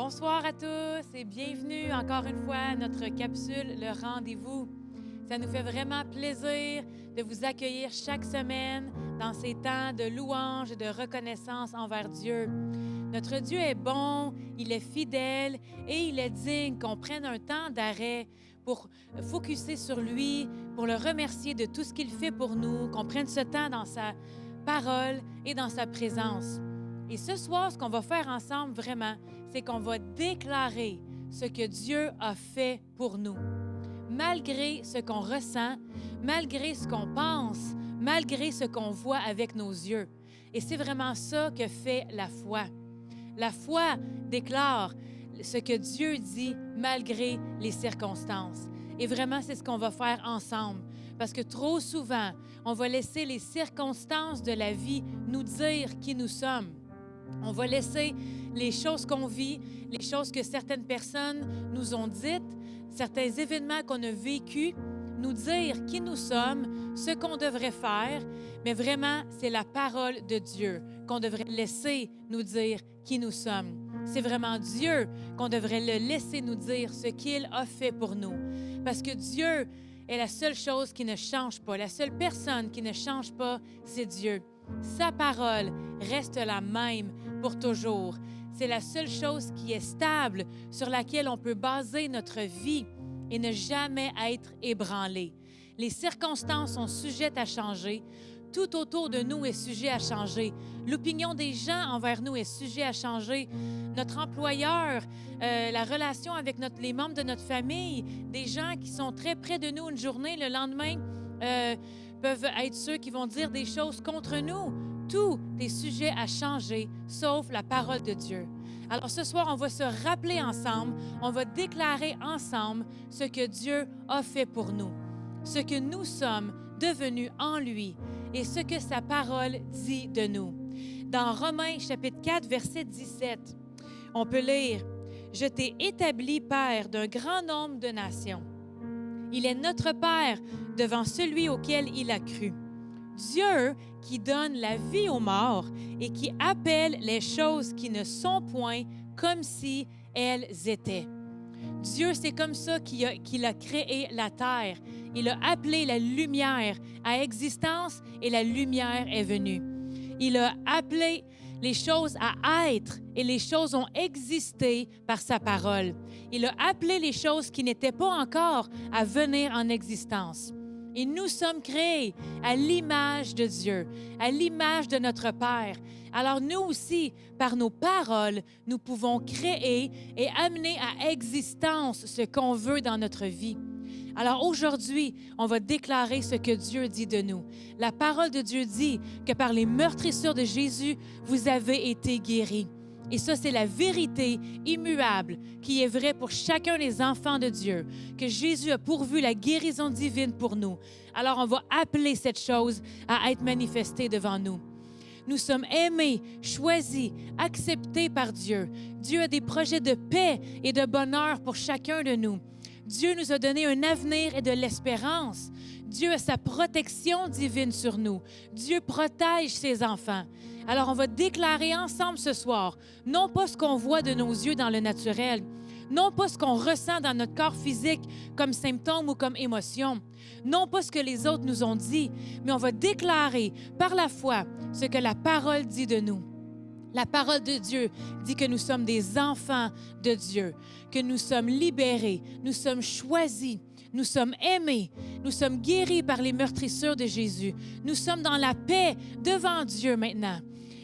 Bonsoir à tous et bienvenue encore une fois à notre capsule Le Rendez-vous. Ça nous fait vraiment plaisir de vous accueillir chaque semaine dans ces temps de louange et de reconnaissance envers Dieu. Notre Dieu est bon, il est fidèle et il est digne qu'on prenne un temps d'arrêt pour focusser sur lui, pour le remercier de tout ce qu'il fait pour nous, qu'on prenne ce temps dans sa parole et dans sa présence. Et ce soir, ce qu'on va faire ensemble vraiment, c'est qu'on va déclarer ce que Dieu a fait pour nous. Malgré ce qu'on ressent, malgré ce qu'on pense, malgré ce qu'on voit avec nos yeux. Et c'est vraiment ça que fait la foi. La foi déclare ce que Dieu dit malgré les circonstances. Et vraiment, c'est ce qu'on va faire ensemble. Parce que trop souvent, on va laisser les circonstances de la vie nous dire qui nous sommes. On va laisser les choses qu'on vit, les choses que certaines personnes nous ont dites, certains événements qu'on a vécus, nous dire qui nous sommes, ce qu'on devrait faire, mais vraiment, c'est la parole de Dieu qu'on devrait laisser nous dire qui nous sommes. C'est vraiment Dieu qu'on devrait le laisser nous dire ce qu'il a fait pour nous. Parce que Dieu est la seule chose qui ne change pas. La seule personne qui ne change pas, c'est Dieu. Sa parole reste la même pour toujours. C'est la seule chose qui est stable, sur laquelle on peut baser notre vie et ne jamais être ébranlé. Les circonstances sont sujettes à changer. Tout autour de nous est sujet à changer. L'opinion des gens envers nous est sujet à changer. Notre employeur, la relation avec les membres de notre famille, des gens qui sont très près de nous une journée, le lendemain, peuvent être ceux qui vont dire des choses contre nous. Tout est sujet à changer, sauf la parole de Dieu. Alors ce soir, on va se rappeler ensemble, on va déclarer ensemble ce que Dieu a fait pour nous, ce que nous sommes devenus en lui et ce que sa parole dit de nous. Dans Romains chapitre 4, verset 17, on peut lire « Je t'ai établi père d'un grand nombre de nations. Il est notre Père devant celui auquel il a cru. Dieu qui donne la vie aux morts et qui appelle les choses qui ne sont point comme si elles étaient. » Dieu, c'est comme ça qu'il a créé la terre. Il a appelé la lumière à existence et la lumière est venue. Il a appelé les choses à être et les choses ont existé par sa parole. Il a appelé les choses qui n'étaient pas encore à venir en existence. Et nous sommes créés à l'image de Dieu, à l'image de notre Père. Alors nous aussi, par nos paroles, nous pouvons créer et amener à existence ce qu'on veut dans notre vie. Alors aujourd'hui, on va déclarer ce que Dieu dit de nous. La parole de Dieu dit que par les meurtrissures de Jésus, vous avez été guéris. Et ça, c'est la vérité immuable qui est vraie pour chacun des enfants de Dieu, que Jésus a pourvu la guérison divine pour nous. Alors, on va appeler cette chose à être manifestée devant nous. Nous sommes aimés, choisis, acceptés par Dieu. Dieu a des projets de paix et de bonheur pour chacun de nous. Dieu nous a donné un avenir et de l'espérance. Dieu a sa protection divine sur nous. Dieu protège ses enfants. Alors, on va déclarer ensemble ce soir, non pas ce qu'on voit de nos yeux dans le naturel, non pas ce qu'on ressent dans notre corps physique comme symptômes ou comme émotions, non pas ce que les autres nous ont dit, mais on va déclarer par la foi ce que la parole dit de nous. La parole de Dieu dit que nous sommes des enfants de Dieu, que nous sommes libérés, nous sommes choisis, nous sommes aimés, nous sommes guéris par les meurtrissures de Jésus. Nous sommes dans la paix devant Dieu maintenant.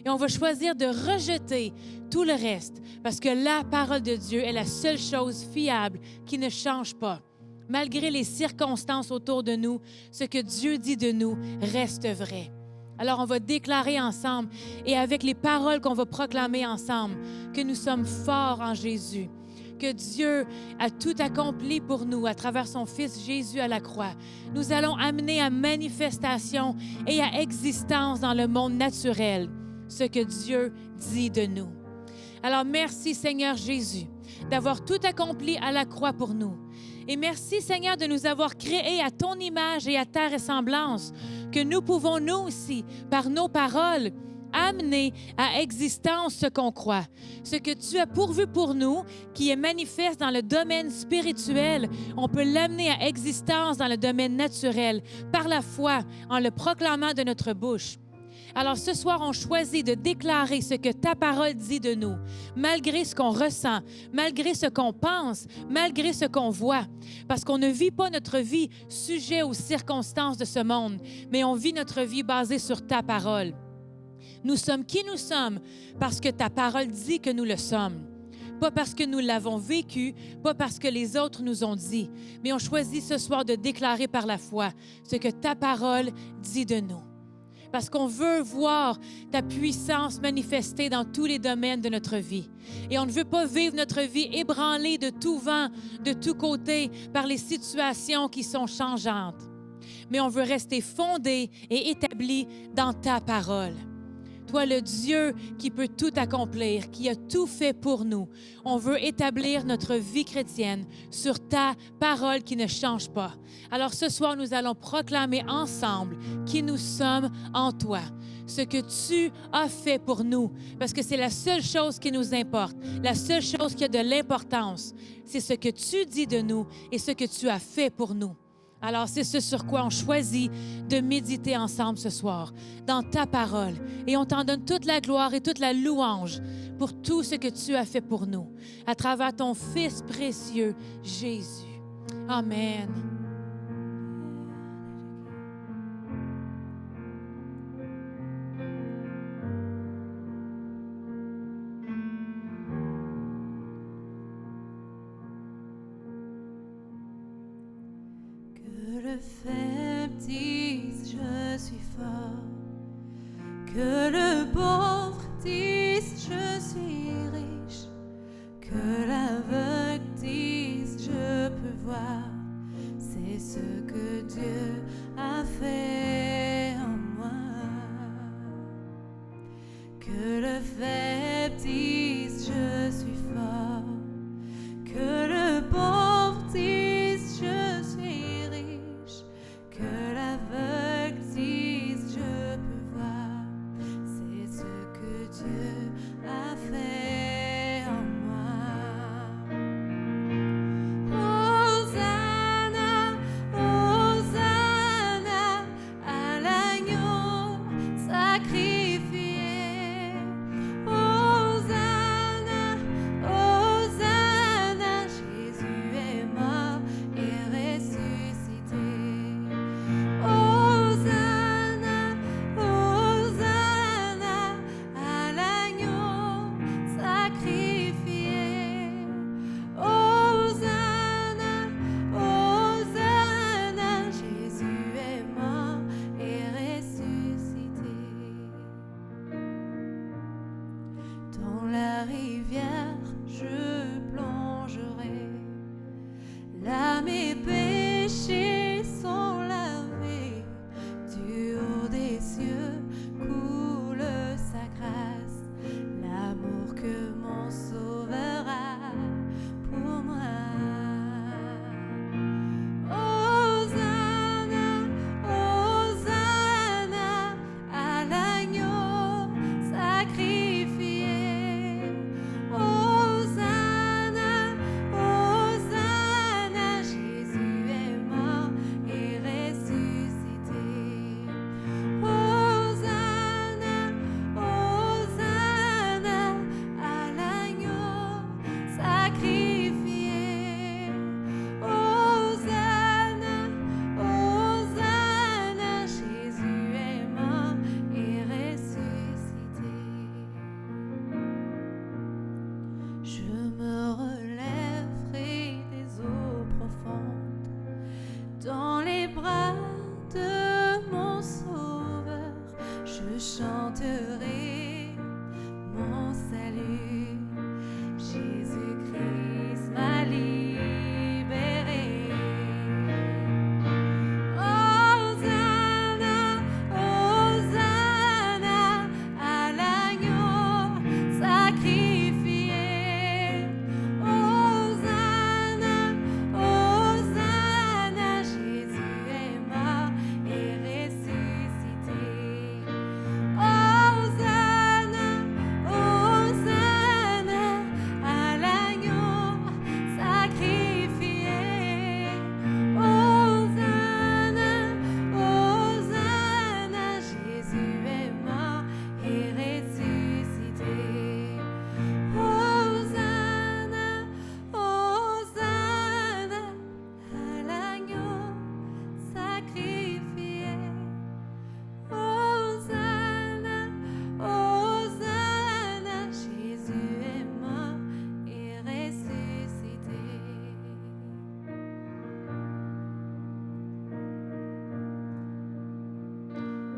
Et on va choisir de rejeter tout le reste parce que la parole de Dieu est la seule chose fiable qui ne change pas. Malgré les circonstances autour de nous, ce que Dieu dit de nous reste vrai. Alors, on va déclarer ensemble et avec les paroles qu'on va proclamer ensemble que nous sommes forts en Jésus, que Dieu a tout accompli pour nous à travers son Fils Jésus à la croix. Nous allons amener à manifestation et à existence dans le monde naturel ce que Dieu dit de nous. Alors, merci Seigneur Jésus d'avoir tout accompli à la croix pour nous. Et merci Seigneur de nous avoir créés à ton image et à ta ressemblance, que nous pouvons nous aussi, par nos paroles, amener à existence ce qu'on croit. Ce que tu as pourvu pour nous, qui est manifeste dans le domaine spirituel, on peut l'amener à existence dans le domaine naturel, par la foi, en le proclamant de notre bouche. Alors ce soir, on choisit de déclarer ce que ta parole dit de nous, malgré ce qu'on ressent, malgré ce qu'on pense, malgré ce qu'on voit. Parce qu'on ne vit pas notre vie sujet aux circonstances de ce monde, mais on vit notre vie basée sur ta parole. Nous sommes qui nous sommes parce que ta parole dit que nous le sommes. Pas parce que nous l'avons vécu, pas parce que les autres nous ont dit, mais on choisit ce soir de déclarer par la foi ce que ta parole dit de nous. Parce qu'on veut voir ta puissance manifestée dans tous les domaines de notre vie. Et on ne veut pas vivre notre vie ébranlée de tout vent, de tous côtés, par les situations qui sont changeantes. Mais on veut rester fondé et établi dans ta parole. Toi, le Dieu qui peut tout accomplir, qui a tout fait pour nous. On veut établir notre vie chrétienne sur ta parole qui ne change pas. Alors ce soir, nous allons proclamer ensemble qui nous sommes en toi, ce que tu as fait pour nous, parce que c'est la seule chose qui nous importe, la seule chose qui a de l'importance, c'est ce que tu dis de nous et ce que tu as fait pour nous. Alors, c'est ce sur quoi on choisit de méditer ensemble ce soir, dans ta parole. Et on t'en donne toute la gloire et toute la louange pour tout ce que tu as fait pour nous, à travers ton Fils précieux, Jésus. Amen. Que le faible dise je suis fort, que le pauvre dise je suis riche, que l'aveugle dise je peux voir, c'est ce que Dieu a fait en moi. Que le faible dise je suis fort, que le pauvre dise je suis riche, que l'aveugle dise je peux voir, c'est ce que Dieu a fait en moi. Hosanna, Hosanna.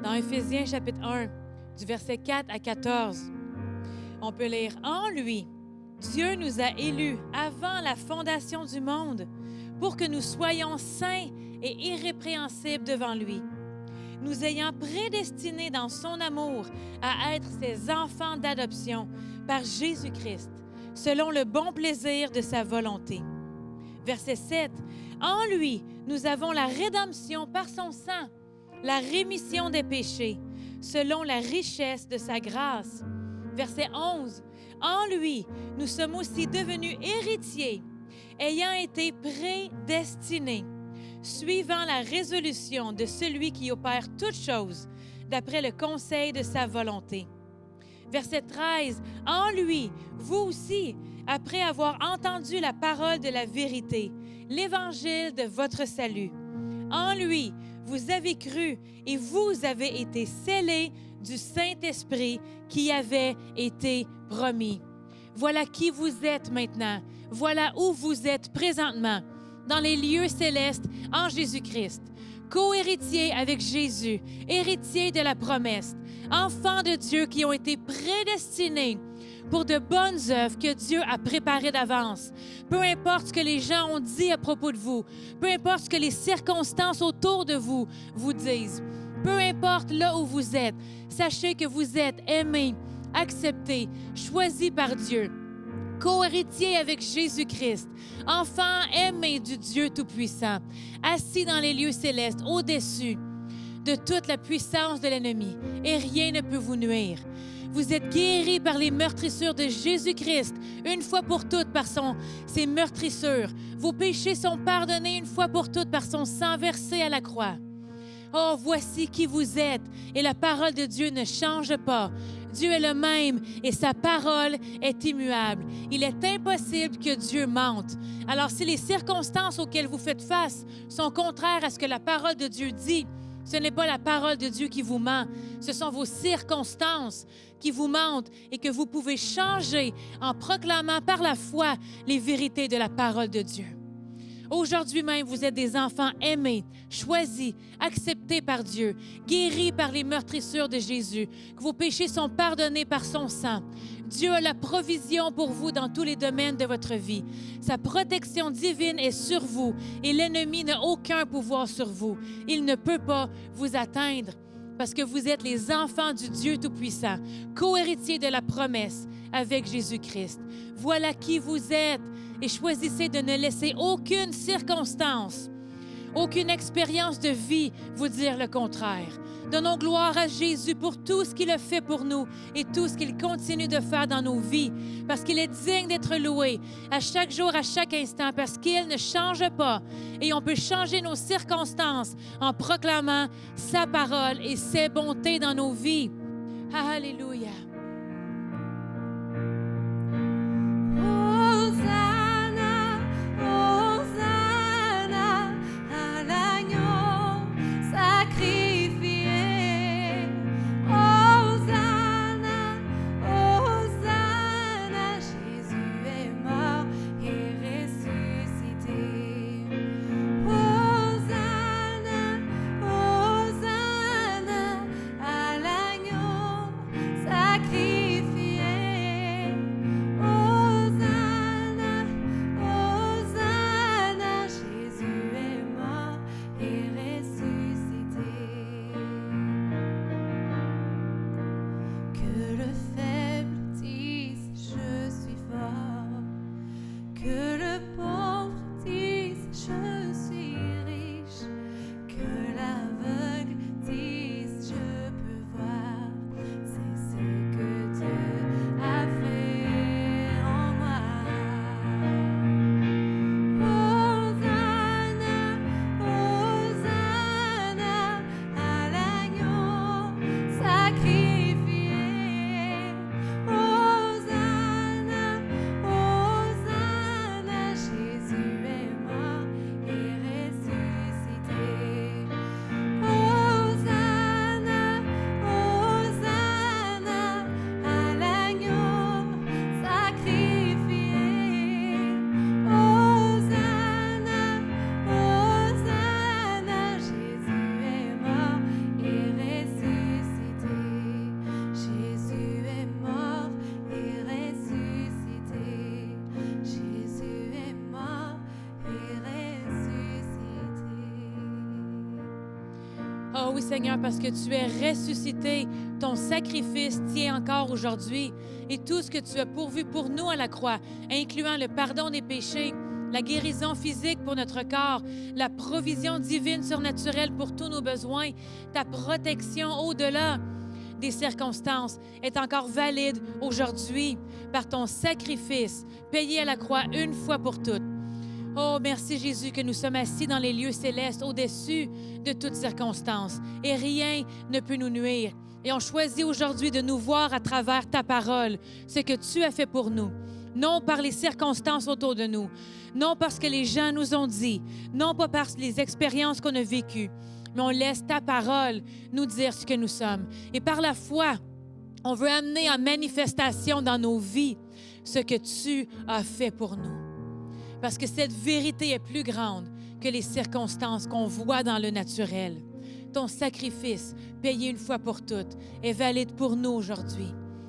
Dans Éphésiens chapitre 1, du verset 4 à 14, on peut lire « En lui, Dieu nous a élus avant la fondation du monde pour que nous soyons saints et irrépréhensibles devant lui, nous ayant prédestinés dans son amour à être ses enfants d'adoption par Jésus-Christ, selon le bon plaisir de sa volonté. » Verset 7. « En lui, nous avons la rédemption par son sang, la rémission des péchés, selon la richesse de sa grâce. » Verset 11. « En lui, nous sommes aussi devenus héritiers, ayant été prédestinés, suivant la résolution de celui qui opère toutes choses, d'après le conseil de sa volonté. » Verset 13. « En lui, vous aussi, après avoir entendu la parole de la vérité, l'évangile de votre salut, en lui, vous avez cru et vous avez été scellés du Saint-Esprit qui avait été promis. » Voilà qui vous êtes maintenant. Voilà où vous êtes présentement, dans les lieux célestes en Jésus-Christ. Co-héritiers avec Jésus, héritiers de la promesse, enfants de Dieu qui ont été prédestinés pour de bonnes œuvres que Dieu a préparées d'avance. Peu importe ce que les gens ont dit à propos de vous, peu importe ce que les circonstances autour de vous vous disent, peu importe là où vous êtes, sachez que vous êtes aimés, acceptés, choisis par Dieu, co-héritiers avec Jésus-Christ, enfants aimés du Dieu Tout-Puissant, assis dans les lieux célestes, au-dessus de toute la puissance de l'ennemi, et rien ne peut vous nuire. Vous êtes guéris par les meurtrissures de Jésus-Christ, une fois pour toutes par ses meurtrissures. Vos péchés sont pardonnés une fois pour toutes par son sang versé à la croix. Oh, voici qui vous êtes, et la parole de Dieu ne change pas. Dieu est le même et sa parole est immuable. Il est impossible que Dieu mente. Alors, si les circonstances auxquelles vous faites face sont contraires à ce que la parole de Dieu dit, ce n'est pas la parole de Dieu qui vous ment, ce sont vos circonstances qui vous mentent et que vous pouvez changer en proclamant par la foi les vérités de la parole de Dieu. Aujourd'hui même, vous êtes des enfants aimés, choisis, acceptés par Dieu, guéris par les meurtrissures de Jésus, que vos péchés sont pardonnés par son sang. Dieu a la provision pour vous dans tous les domaines de votre vie. Sa protection divine est sur vous et l'ennemi n'a aucun pouvoir sur vous. Il ne peut pas vous atteindre parce que vous êtes les enfants du Dieu Tout-Puissant, co-héritiers de la promesse avec Jésus-Christ. Voilà qui vous êtes et choisissez de ne laisser aucune circonstance, aucune expérience de vie vous dire le contraire. Donnons gloire à Jésus pour tout ce qu'il a fait pour nous et tout ce qu'il continue de faire dans nos vies, parce qu'il est digne d'être loué à chaque jour, à chaque instant, parce qu'il ne change pas. Et on peut changer nos circonstances en proclamant sa parole et ses bontés dans nos vies. Alléluia. Oh oui, Seigneur, parce que tu es ressuscité. Ton sacrifice tient encore aujourd'hui. Et tout ce que tu as pourvu pour nous à la croix, incluant le pardon des péchés, la guérison physique pour notre corps, la provision divine surnaturelle pour tous nos besoins, ta protection au-delà des circonstances est encore valide aujourd'hui par ton sacrifice payé à la croix une fois pour toutes. Oh, merci Jésus que nous sommes assis dans les lieux célestes au-dessus de toutes circonstances et rien ne peut nous nuire. Et on choisit aujourd'hui de nous voir à travers ta parole, ce que tu as fait pour nous. Non par les circonstances autour de nous, non parce que les gens nous ont dit, non pas par les expériences qu'on a vécues, mais on laisse ta parole nous dire ce que nous sommes. Et par la foi, on veut amener en manifestation dans nos vies ce que tu as fait pour nous. Parce que cette vérité est plus grande que les circonstances qu'on voit dans le naturel. Ton sacrifice, payé une fois pour toutes, est valide pour nous aujourd'hui.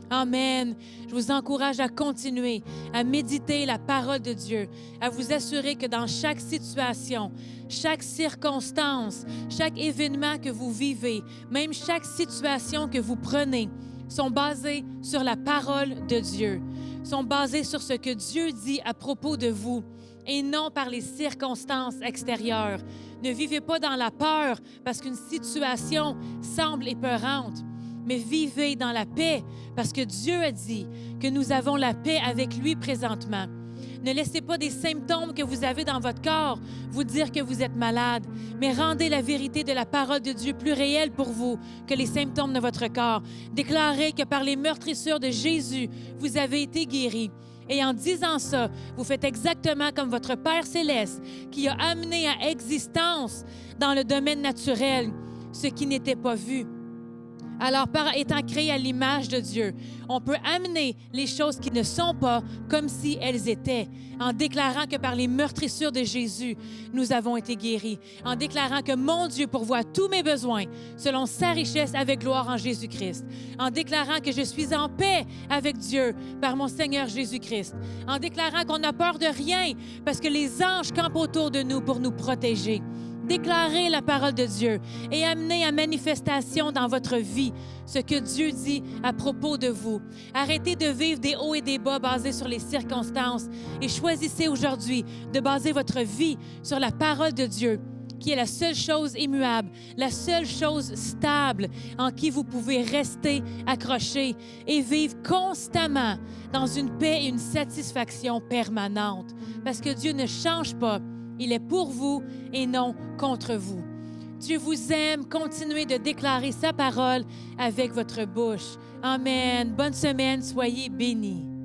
Amen. Je vous encourage à continuer à méditer la parole de Dieu, à vous assurer que dans chaque situation, chaque circonstance, chaque événement que vous vivez, même chaque situation que vous prenez, sont basés sur la parole de Dieu, sont basés sur ce que Dieu dit à propos de vous et non par les circonstances extérieures. Ne vivez pas dans la peur parce qu'une situation semble épeurante, mais vivez dans la paix parce que Dieu a dit que nous avons la paix avec lui présentement. Ne laissez pas des symptômes que vous avez dans votre corps vous dire que vous êtes malade, mais rendez la vérité de la parole de Dieu plus réelle pour vous que les symptômes de votre corps. Déclarez que par les meurtrissures de Jésus, vous avez été guéris. Et en disant ça, vous faites exactement comme votre Père céleste qui a amené à existence dans le domaine naturel ce qui n'était pas vu. Alors, par étant créé à l'image de Dieu, on peut amener les choses qui ne sont pas comme si elles étaient, en déclarant que par les meurtrissures de Jésus, nous avons été guéris, en déclarant que mon Dieu pourvoit tous mes besoins selon sa richesse avec gloire en Jésus-Christ, en déclarant que je suis en paix avec Dieu par mon Seigneur Jésus-Christ, en déclarant qu'on n'a peur de rien parce que les anges campent autour de nous pour nous protéger. Déclarez la parole de Dieu et amenez à manifestation dans votre vie ce que Dieu dit à propos de vous. Arrêtez de vivre des hauts et des bas basés sur les circonstances et choisissez aujourd'hui de baser votre vie sur la parole de Dieu, qui est la seule chose immuable, la seule chose stable en qui vous pouvez rester accroché et vivre constamment dans une paix et une satisfaction permanente. Parce que Dieu ne change pas. Il est pour vous et non contre vous. Dieu vous aime. Continuez de déclarer sa parole avec votre bouche. Amen. Bonne semaine. Soyez bénis.